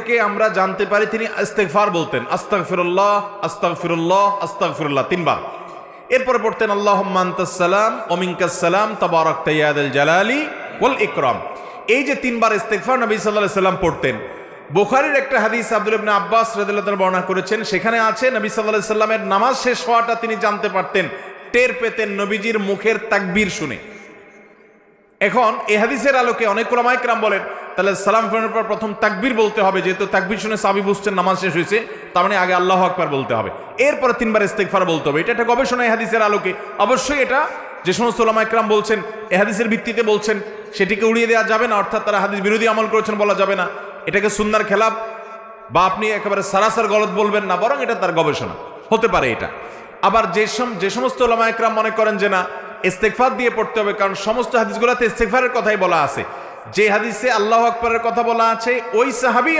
থেকে আমরা জানতে পারি তিনি ইস্তেগফার বলতেন, আস্তাগফিরুল্লাহ আস্তাগফিরুল্লাহ আস্তাগফিরুল্লাহ 3 বার। এরপরে পড়তেন আল্লাহুম্মা আনতাস সালাম ওয়া মিনকাস সালাম তাবারাকতা ইয়া যাল জালালি ওয়াল ইকরাম। এই যে 3 বার ইস্তেগফার নবী সাল্লাল্লাহু আলাইহি সাল্লাম পড়তেন। বুখারীর একটা হাদিস আব্দুল্লাহ ইবনে আব্বাস রাদিয়াল্লাহু তাআলা বর্ণনা করেছেন, সেখানে আছে নবী সাল্লাল্লাহু আলাইহি সাল্লামের নামাজ শেষ হওয়াটা তিনি জানতে পারতেন, টের পেতেন নবীজির মুখের তাকবীর শুনে। এখন এই হাদিসের আলোকে অনেক উলামায়ে কেরাম বলেন তাহলে সালাম ফেরানোর পর প্রথম তাকবীর বলতে হবে, যেহেতু তাকবীর শুনে সাহাবী বুঝছেন নামাজ শেষ হয়েছে, তার মানে আগে আল্লাহু আকবার বলতে হবে, এরপরে 3 বার ইস্তেগফার বলতে হবে। এটা একটা গবেষণা এই হাদিসের আলোকে। অবশ্যই এটা যে সমস্ত উলামায়ে কেরাম বলছেন এই হাদিসের ভিত্তিতে বলছেন, সেটিকে উড়িয়ে দেওয়া যাবে না, অর্থাৎ তারা হাদিস বিরোধী আমল করেছেন বলা যাবে না, এটাকে সুন্নাহর খেলাফ বা আপনি একেবারে সারাসার গলত বলবেন না, বরং এটা তার গবেষণা হতে পারে এটা। আবার যে সমস্ত উলামায়ে কেরাম মনে করেন যে না ইস্তেগফার দিয়ে পড়তে হবে, কারণ সমস্ত হাদিসগুলোতে ইস্তেগফারের কথাই বলা আছে, যে হাদিসে আল্লাহু আকবারের কথা বলা আছে ওই সাহাবী